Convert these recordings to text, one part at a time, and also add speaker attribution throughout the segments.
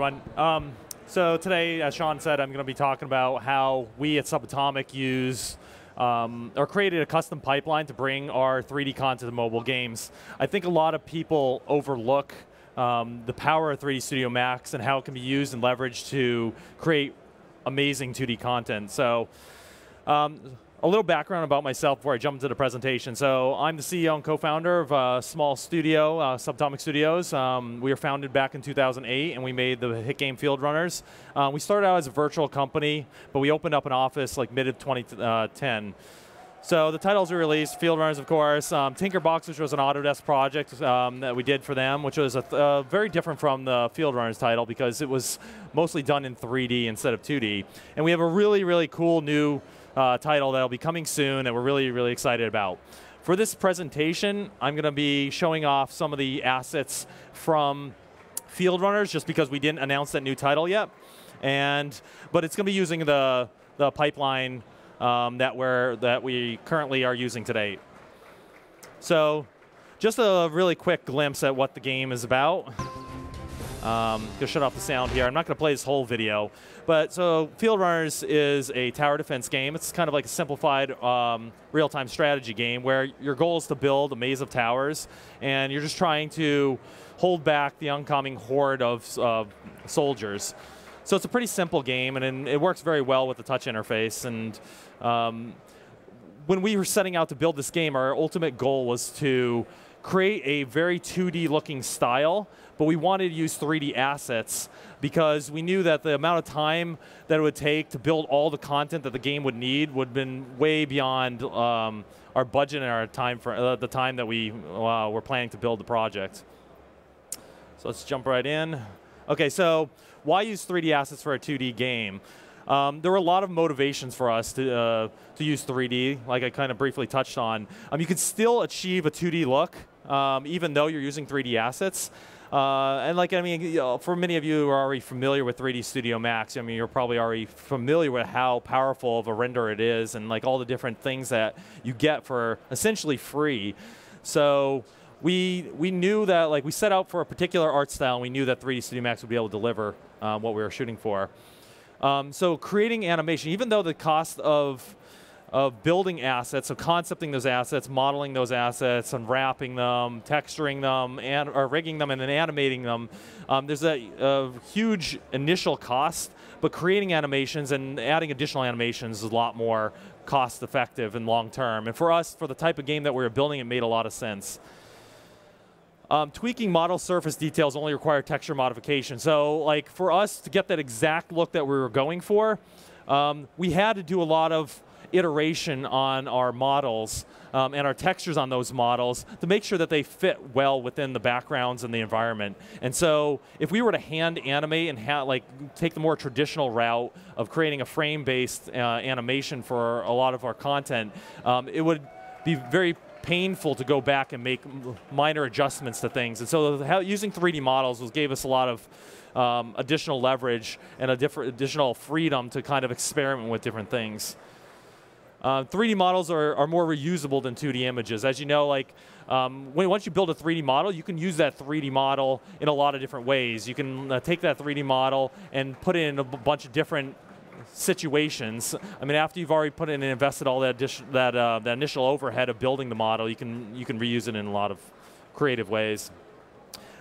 Speaker 1: everyone. So today, as Sean said, I'm going to be talking about how we at Subatomic use or created a custom pipeline to bring our 3D content to mobile games. I think a lot of people overlook the power of 3D Studio Max and how it can be used and leveraged to create amazing 2D content. So a little background about myself before I jump into the presentation. So I'm the CEO and co-founder of a small studio, Subatomic Studios. We were founded back in 2008, and we made the hit game Field Runners. We started out as a virtual company, but we opened up an office like mid of 2010. So the titles we released, Field Runners, of course, Tinkerbox, which was an Autodesk project that we did for them, which was very different from the Field Runners title because it was mostly done in 3D instead of 2D. And we have a really, really cool new title that'll be coming soon that we're really, really excited about. For this presentation, I'm going to be showing off some of the assets from Field Runners just because we didn't announce that new title yet. But it's going to be using the pipeline that we currently are using today. So just a really quick glimpse at what the game is about. Gonna shut off the sound here. I'm not going to play this whole video. But so Field Runners is a tower defense game. It's kind of like a simplified real-time strategy game where your goal is to build a maze of towers, and you're just trying to hold back the oncoming horde of soldiers. So it's a pretty simple game, and it works very well with the touch interface. And when we were setting out to build this game, our ultimate goal was to create a very 2D looking style, but we wanted to use 3D assets because we knew that the amount of time that it would take to build all the content that the game would need would have been way beyond our budget and our time for the time that we were planning to build the project. So let's jump right in. Okay, so why use 3D assets for a 2D game? There were a lot of motivations for us to use 3D, like I kind of briefly touched on. You can still achieve a 2D look, even though you're using 3D assets. And like, I mean, for many of you who are already familiar with 3D Studio Max, I mean, you're probably already familiar with how powerful of a render it is and like all the different things that you get for essentially free. So we knew that, like, we set out for a particular art style, and we knew that 3D Studio Max would be able to deliver what we were shooting for. So creating animation, even though the cost of building assets, so concepting those assets, modeling those assets, unwrapping them, texturing them, or rigging them, and then animating them, there's a huge initial cost, but creating animations and adding additional animations is a lot more cost-effective and long-term. And for us, for the type of game that we were building, it made a lot of sense. Tweaking model surface details only require texture modification. So like for us to get that exact look that we were going for, we had to do a lot of iteration on our models and our textures on those models to make sure that they fit well within the backgrounds and the environment. And so if we were to hand animate and take the more traditional route of creating a frame-based animation for a lot of our content, it would be very painful to go back and make minor adjustments to things. And so using 3D models gave us a lot of additional leverage and additional freedom to kind of experiment with different things. 3D models are more reusable than 2D images. As you know, like once you build a 3D model, you can use that 3D model in a lot of different ways. You can take that 3D model and put it in a bunch of different situations. I mean, after you've already put in and invested all that initial overhead of building the model, you can reuse it in a lot of creative ways.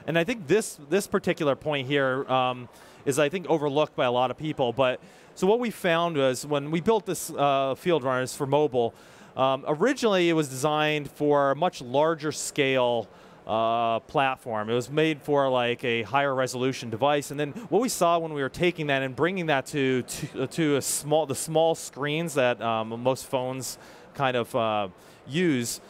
Speaker 1: And I think this particular point here is, I think, overlooked by a lot of people. But so what we found was when we built this Field Runners for mobile, originally it was designed for a much larger scale platform. It was made for like a higher resolution device, and then what we saw when we were taking that and bringing that to the small screens that most phones kind of use,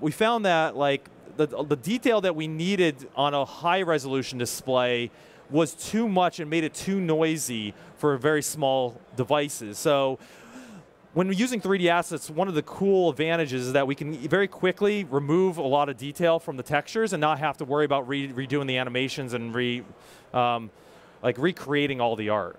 Speaker 1: we found that like the detail that we needed on a high resolution display was too much and made it too noisy for very small devices. So when we're using 3D assets, one of the cool advantages is that we can very quickly remove a lot of detail from the textures and not have to worry about redoing the animations and recreating all the art.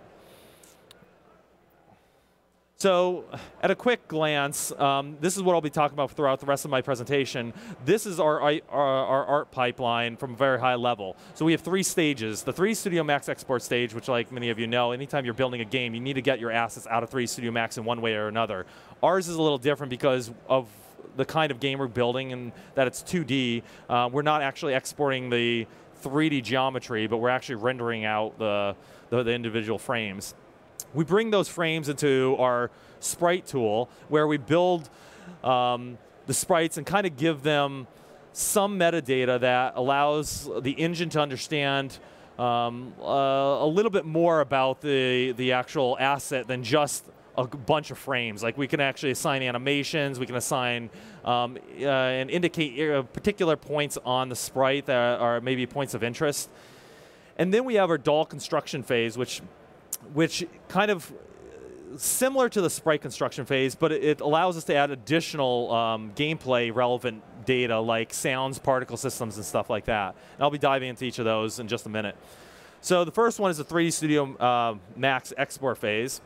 Speaker 1: So at a quick glance, this is what I'll be talking about throughout the rest of my presentation. This is our art pipeline from a very high level. So we have 3 stages. The 3D Studio Max export stage, which like many of you know, anytime you're building a game, you need to get your assets out of 3D Studio Max in one way or another. Ours is a little different because of the kind of game we're building and that it's 2D. We're not actually exporting the 3D geometry, but we're actually rendering out the individual frames. We bring those frames into our Sprite tool, where we build the sprites and kind of give them some metadata that allows the engine to understand a little bit more about the actual asset than just a bunch of frames. Like we can actually assign animations, we can assign and indicate particular points on the sprite that are maybe points of interest. And then we have our doll construction phase, which kind of similar to the sprite construction phase, but it allows us to add additional gameplay relevant data like sounds, particle systems, and stuff like that. And I'll be diving into each of those in just a minute. So the first one is the 3D Studio Max export phase.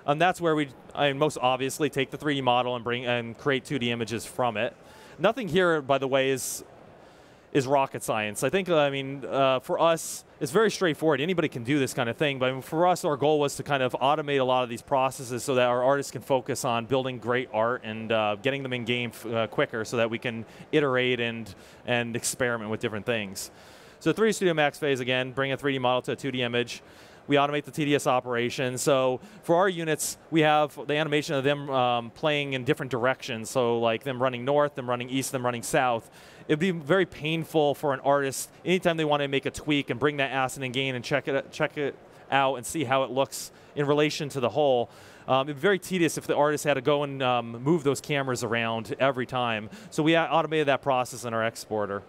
Speaker 1: And that's where we most obviously take the 3D model and create 2D images from it. Nothing here, by the way, is rocket science. I think, for us, it's very straightforward. Anybody can do this kind of thing, but for us, our goal was to kind of automate a lot of these processes so that our artists can focus on building great art and getting them in game quicker so that we can iterate and experiment with different things. So 3D Studio Max phase, again, bring a 3D model to a 2D image. We automate the tedious operation. So for our units, we have the animation of them playing in different directions. So like them running north, them running east, them running south. It'd be very painful for an artist anytime they want to make a tweak and bring that asset in game and check it out and see how it looks in relation to the whole. It'd be very tedious if the artist had to go and move those cameras around every time. So we automated that process in our exporter.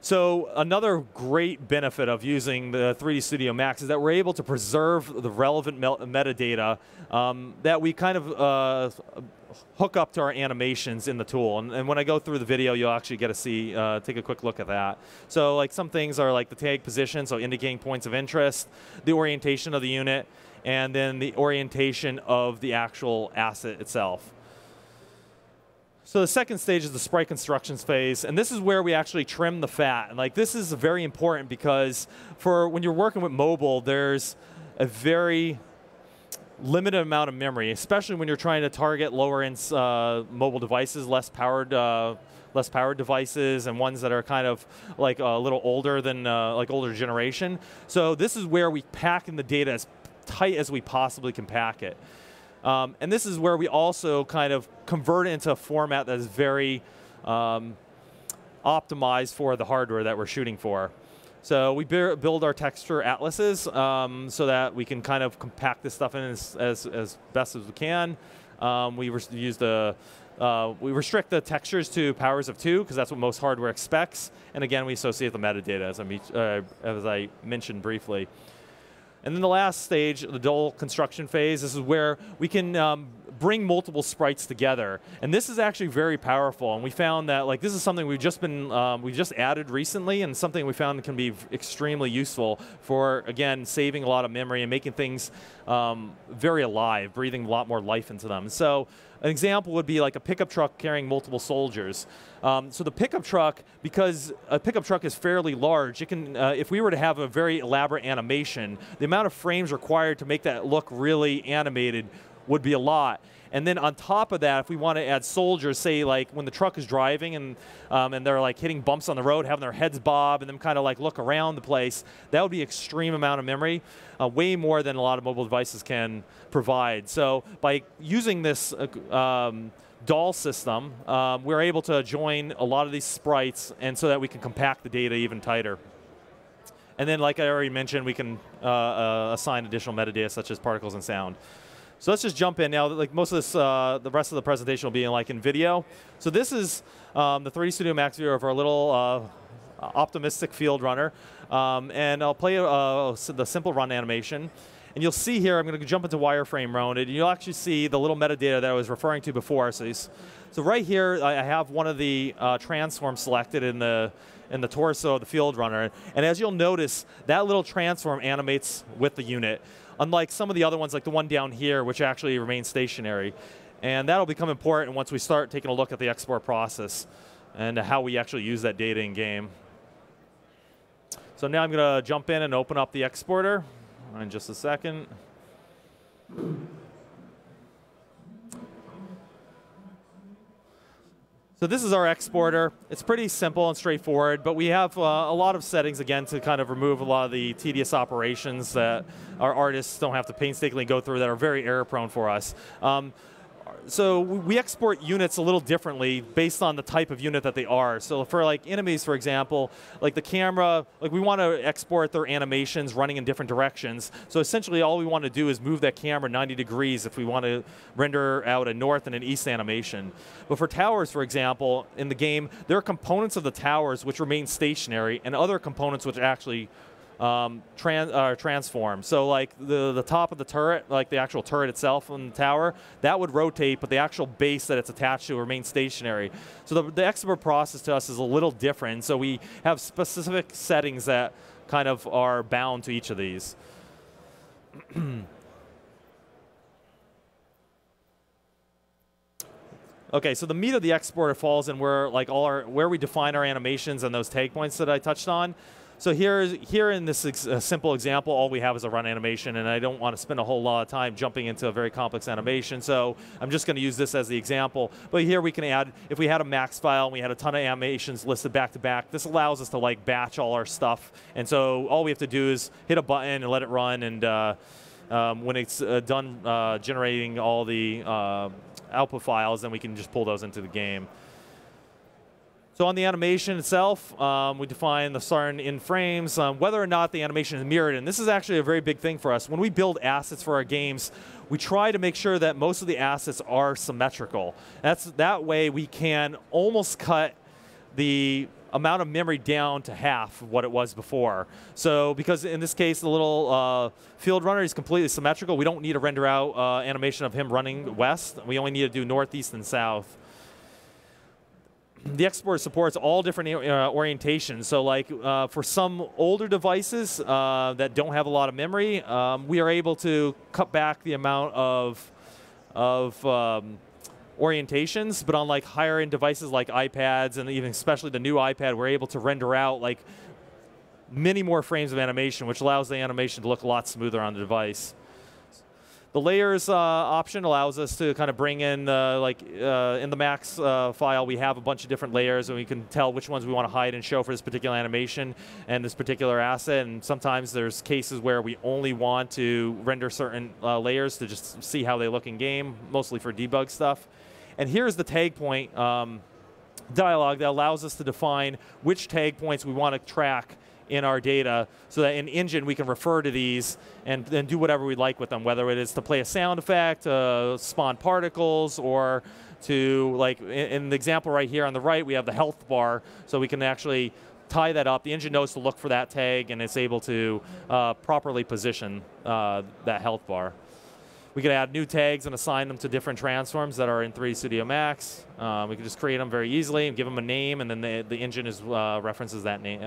Speaker 1: So another great benefit of using the 3D Studio Max is that we're able to preserve the relevant metadata that we kind of hook up to our animations in the tool. And when I go through the video, you'll actually get to see, take a quick look at that. So like some things are like the tag position, so indicating points of interest, the orientation of the unit, and then the orientation of the actual asset itself. So the second stage is the Sprite Construction phase, and this is where we actually trim the fat. And like this is very important because for when you're working with mobile, there's a very limited amount of memory, especially when you're trying to target lower-end mobile devices, less powered devices, and ones that are kind of like a little older than like older generation. So this is where we pack in the data as tight as we possibly can pack it. And this is where we also kind of convert it into a format that is very optimized for the hardware that we're shooting for. So we build our texture atlases so that we can kind of compact this stuff in as best as we can. We restrict the textures to powers of 2 because that's what most hardware expects. And again, we associate the metadata as I mentioned briefly. And then the last stage, the doll construction phase, this is where we can bring multiple sprites together. And this is actually very powerful. And we found that like this is something we've just added recently, and something we found can be extremely useful for, again, saving a lot of memory and making things very alive, breathing a lot more life into them. So an example would be like a pickup truck carrying multiple soldiers. So the pickup truck, because a pickup truck is fairly large, it can, if we were to have a very elaborate animation, the amount of frames required to make that look really animated would be a lot. And then on top of that, if we want to add soldiers, say like when the truck is driving and they're like hitting bumps on the road, having their heads bob, and then kind of like look around the place, that would be an extreme amount of memory, way more than a lot of mobile devices can provide. So by using this doll system, we're able to join a lot of these sprites, and so that we can compact the data even tighter. And then, like I already mentioned, we can assign additional metadata such as particles and sound. So let's just jump in now. Like most of this, the rest of the presentation will be in video. So this is the 3D Studio Max view of our little optimistic field runner, and I'll play the simple run animation. And you'll see here, I'm going to jump into wireframe mode, and you'll actually see the little metadata that I was referring to before. So right here, I have one of the transforms selected in the and the torso of the field runner. And as you'll notice, that little transform animates with the unit, unlike some of the other ones, like the one down here, which actually remains stationary. And that'll become important once we start taking a look at the export process and how we actually use that data in game. So now I'm going to jump in and open up the exporter in just a second. So this is our exporter. It's pretty simple and straightforward, but we have a lot of settings, again, to kind of remove a lot of the tedious operations that our artists don't have to painstakingly go through that are very error-prone for us. So we export units a little differently based on the type of unit that they are. So for like enemies, for example, like the camera, like we want to export their animations running in different directions. So essentially all we want to do is move that camera 90 degrees if we want to render out a north and an east animation. But for towers, for example, in the game, there are components of the towers which remain stationary and other components which actually transform. So like the top of the turret, like the actual turret itself on the tower, that would rotate, but the actual base that it's attached to remains stationary. So the export process to us is a little different. So we have specific settings that kind of are bound to each of these. Okay, so the meat of the exporter falls in where like where we define our animations and those tag points that I touched on. So here in this simple example, all we have is a run animation, and I don't want to spend a whole lot of time jumping into a very complex animation, so I'm just going to use this as the example. But here we can add, if we had a max file and we had a ton of animations listed back to back, this allows us to like batch all our stuff. And so all we have to do is hit a button and let it run, and when it's done generating all the output files, then we can just pull those into the game. So on the animation itself, we define the certain in frames, whether or not the animation is mirrored. And this is actually a very big thing for us. When we build assets for our games, we try to make sure that most of the assets are symmetrical. That way we can almost cut the amount of memory down to half of what it was before. So because in this case, the little field runner is completely symmetrical, we don't need to render out animation of him running west. We only need to do north, east, and south. The export supports all different orientations. So like for some older devices that don't have a lot of memory, we are able to cut back the amount of orientations. But on like higher end devices like iPads and even especially the new iPad, we're able to render out like many more frames of animation, which allows the animation to look a lot smoother on the device. The layers option allows us to kind of bring in, in the max file, we have a bunch of different layers, and we can tell which ones we want to hide and show for this particular animation and this particular asset. And sometimes there's cases where we only want to render certain layers to just see how they look in game, mostly for debug stuff. And here's the tag point dialog that allows us to define which tag points we want to track in our data, so that in Engine we can refer to these and then do whatever we like with them, whether it is to play a sound effect, spawn particles, or to, like in the example right here on the right, we have the health bar, so we can actually tie that up. The engine knows to look for that tag, and it's able to properly position that health bar. We can add new tags and assign them to different transforms that are in 3D Studio Max. We can just create them very easily and give them a name, and then the engine references that name,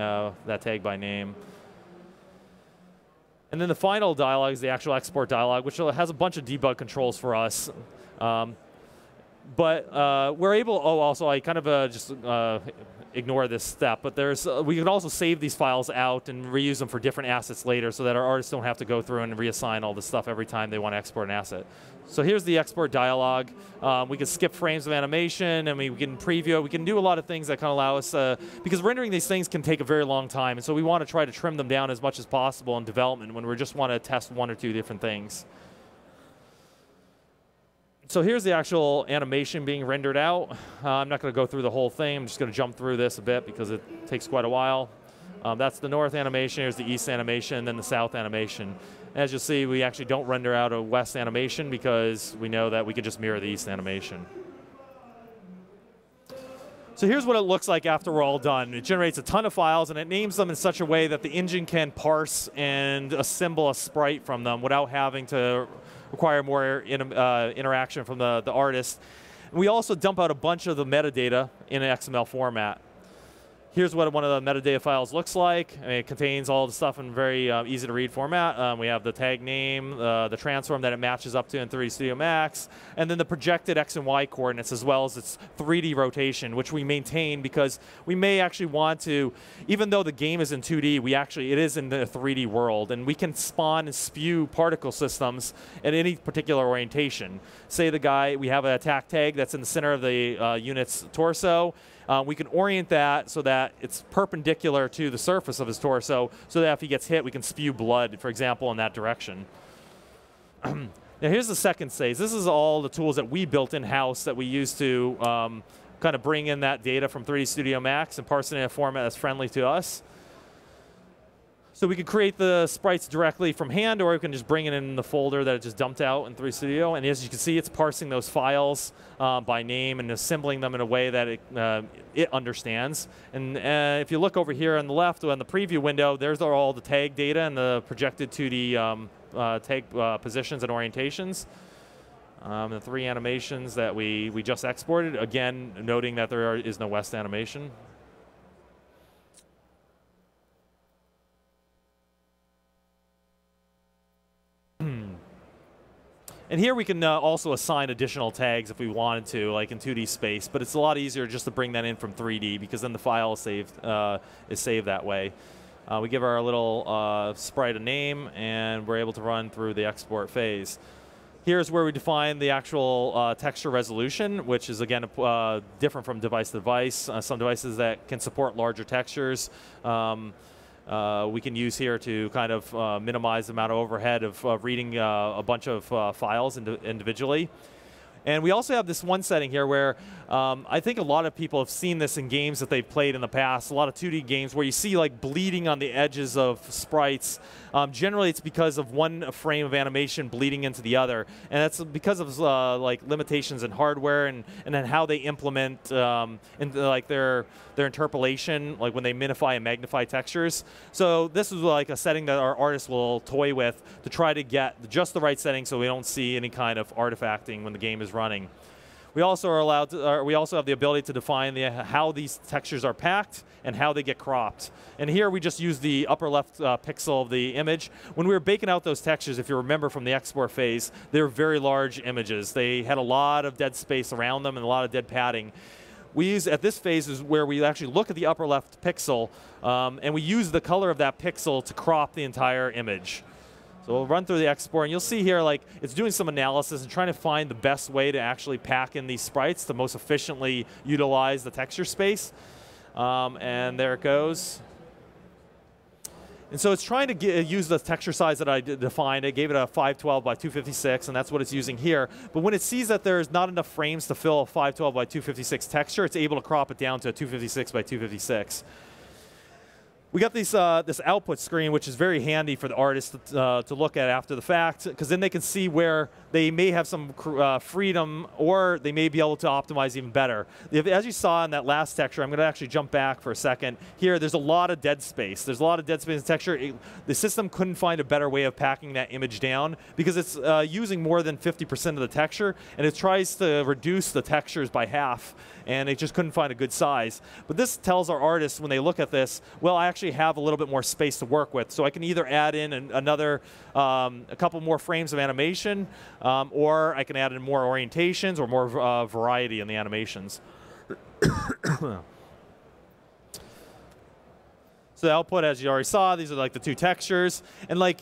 Speaker 1: that tag by name. And then the final dialog is the actual export dialog, which has a bunch of debug controls for us. But we're able, also I kind of just ignore this step, but we can also save these files out and reuse them for different assets later so that our artists don't have to go through and reassign all this stuff every time they want to export an asset. So here's the export dialog. We can skip frames of animation, and we can preview it. We can do a lot of things that kind of allow us, because rendering these things can take a very long time, and so we want to try to trim them down as much as possible in development when we just want to test one or two different things. So here's the actual animation being rendered out. I'm not going to go through the whole thing. I'm just going to jump through this a bit because it takes quite a while. That's the north animation. Here's the east animation, and then the south animation. As you'll see, we actually don't render out a west animation because we know that we can just mirror the east animation. So here's what it looks like after we're all done. It generates a ton of files, and it names them in such a way that the engine can parse and assemble a sprite from them without having to require more interaction from the artist. We also dump out a bunch of the metadata in an XML format. Here's what one of the metadata files looks like. I mean, it contains all the stuff in very easy to read format. We have the tag name, the transform that it matches up to in 3D Studio Max, and then the projected X and Y coordinates, as well as its 3D rotation, which we maintain because we may actually want to, even though the game is in 2D, it is in the 3D world, and we can spawn and spew particle systems at any particular orientation. Say we have an attack tag that's in the center of the unit's torso. We can orient that so that it's perpendicular to the surface of his torso, so that if he gets hit, we can spew blood, for example, in that direction. Now here's the second stage. This is all the tools that we built in-house that we use to kind of bring in that data from 3D Studio Max and parse it in a format that's friendly to us. So we could create the sprites directly from hand, or we can just bring it in the folder that it just dumped out in 3D Studio. And as you can see, it's parsing those files by name and assembling them in a way that it understands. And if you look over here on the left, on the preview window, there's all the tag data and the projected 2D tag positions and orientations. The 3 animations that we just exported, again, noting that there is no West animation. And here we can also assign additional tags if we wanted to, like in 2D space. But it's a lot easier just to bring that in from 3D because then the file is saved that way. We give our little sprite a name, and we're able to run through the export phase. Here's where we define the actual texture resolution, which is, again, different from device to device. Some devices that can support larger textures we can use here to kind of minimize the amount of overhead of reading a bunch of files individually. And we also have this one setting here where I think a lot of people have seen this in games that they've played in the past, a lot of 2D games where you see like bleeding on the edges of sprites. Generally, it's because of one frame of animation bleeding into the other. And that's because of like limitations in hardware and then how they implement like their interpolation, like when they minify and magnify textures. So this is like a setting that our artists will toy with to try to get just the right setting so we don't see any kind of artifacting when the game is running. We also are allowed to, we also have the ability to define how these textures are packed and how they get cropped. And here we just use the upper left pixel of the image. When we were baking out those textures, if you remember from the export phase, they were very large images. They had a lot of dead space around them and a lot of dead padding. We use, at this phase, is where we actually look at the upper left pixel, and we use the color of that pixel to crop the entire image. So we'll run through the export, and you'll see here like it's doing some analysis and trying to find the best way to actually pack in these sprites to most efficiently utilize the texture space. And there it goes. And so it's trying to use the texture size that I defined. I gave it a 512 by 256, and that's what it's using here. But when it sees that there's not enough frames to fill a 512 by 256 texture, it's able to crop it down to a 256 by 256. We got this output screen, which is very handy for the artist to look at after the fact, because then they can see where they may have some freedom, or they may be able to optimize even better. As you saw in that last texture, I'm going to actually jump back for a second. Here, there's a lot of dead space. There's a lot of dead space in texture. The system couldn't find a better way of packing that image down because it's using more than 50% of the texture, and it tries to reduce the textures by half, and it just couldn't find a good size. But this tells our artists when they look at this, well, I actually have a little bit more space to work with, so I can either add in another a couple more frames of animation, or I can add in more orientations or more variety in the animations. So the output, as you already saw, these are like the two textures, and like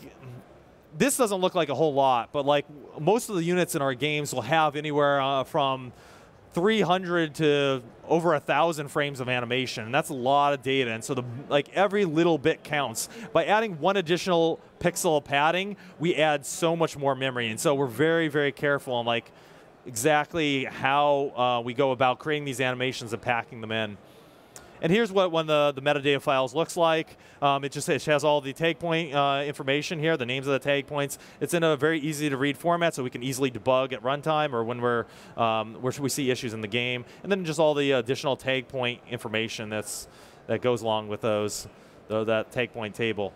Speaker 1: this doesn't look like a whole lot, but like most of the units in our games will have anywhere from 300 to over 1,000 frames of animation, and that's a lot of data. And so like every little bit counts. By adding one additional pixel of padding, we add so much more memory. And so we're very, very careful on like exactly how we go about creating these animations and packing them in. And here's what one of the metadata files looks like. It has all the tag point information here, the names of the tag points. It's in a very easy to read format, so we can easily debug at runtime or when where we see issues in the game. And then just all the additional tag point information that goes along with that tag point table.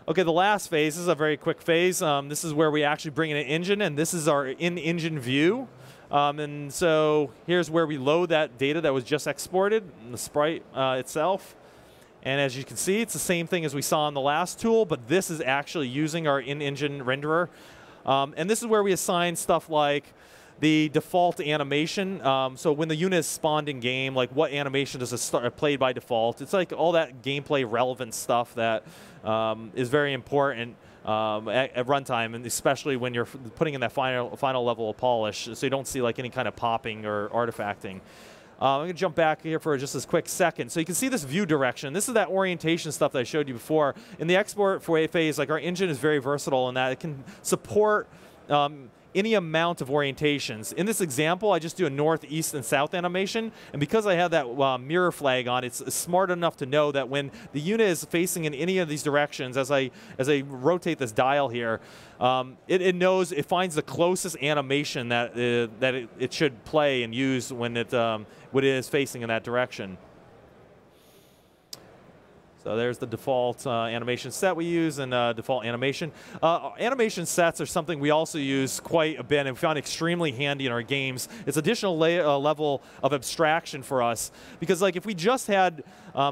Speaker 1: Okay, the last phase, this is a very quick phase. This is where we actually bring in an engine, and this is our in-engine view. And so here's where we load that data that was just exported in the sprite itself. And as you can see, it's the same thing as we saw in the last tool, but this is actually using our in-engine renderer. And this is where we assign stuff like the default animation. So when the unit is spawned in game, like what animation does it start played by default? It's like all that gameplay relevant stuff that is very important at runtime, and especially when you're putting in that final level of polish, so you don't see like any kind of popping or artifacting. I'm going to jump back here for just this quick second. So you can see this view direction. This is that orientation stuff that I showed you before. In the export phase, like our engine is very versatile in that it can support any amount of orientations. In this example, I just do a north, east, and south animation. And because I have that mirror flag on, it's smart enough to know that when the unit is facing in any of these directions, as I rotate this dial here, it knows, it finds the closest animation that it should play and use when it is facing in that direction. So there's the default animation set we use and default animation. Animation sets are something we also use quite a bit and we found extremely handy in our games. It's additional level of abstraction for us because like if we just had,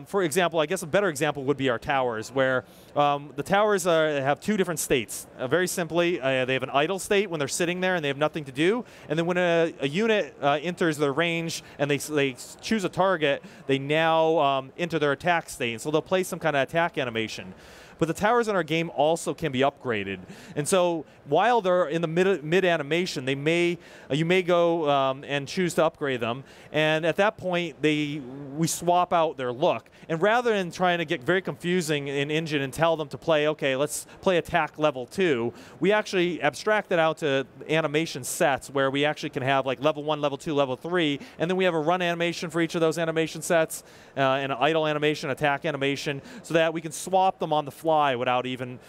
Speaker 1: for example, I guess a better example would be our towers where the towers have two different states. Very simply, they have an idle state when they're sitting there and they have nothing to do. And then when a unit enters their range and they choose a target, they now enter their attack state. And so they'll play some kind of attack animation. But the towers in our game also can be upgraded. And so while they're in the mid animation, you may go and choose to upgrade them. And at that point, we swap out their look. And rather than trying to get very confusing in engine and tell them to play, okay, let's play attack level 2, we actually abstract it out to animation sets where we actually can have like level 1, level 2, level 3, and then we have a run animation for each of those animation sets, and an idle animation, attack animation, so that we can swap them on the fly without even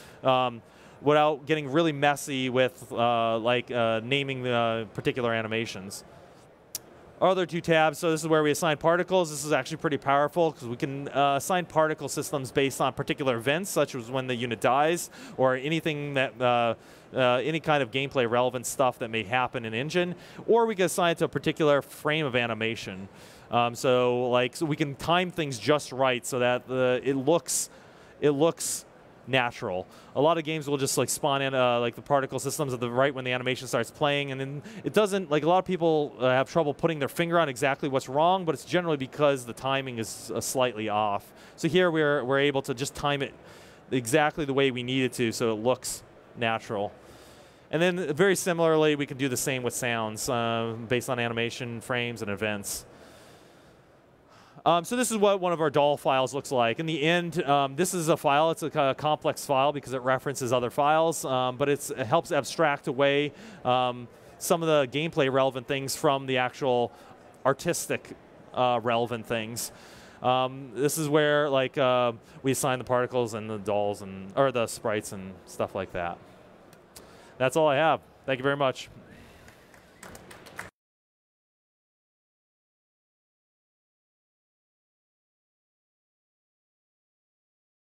Speaker 1: without getting really messy with naming the particular animations. Our other two tabs, so this is where we assign particles. This is actually pretty powerful because we can assign particle systems based on particular events, such as when the unit dies, or anything that any kind of gameplay relevant stuff that may happen in engine, or we can assign it to a particular frame of animation. So we can time things just right so that it looks natural. A lot of games will just like spawn in like the particle systems at the right when the animation starts playing, and then it doesn't, like a lot of people have trouble putting their finger on exactly what's wrong, but it's generally because the timing is slightly off. So here we're able to just time it exactly the way we need it to so it looks natural. And then very similarly, we can do the same with sounds based on animation frames and events. So this is what one of our doll files looks like. In the end, this is a file. It's a complex file because it references other files, but it helps abstract away some of the gameplay relevant things from the actual artistic relevant things. This is where we assign the particles and the dolls or the sprites and stuff like that. That's all I have. Thank you very much.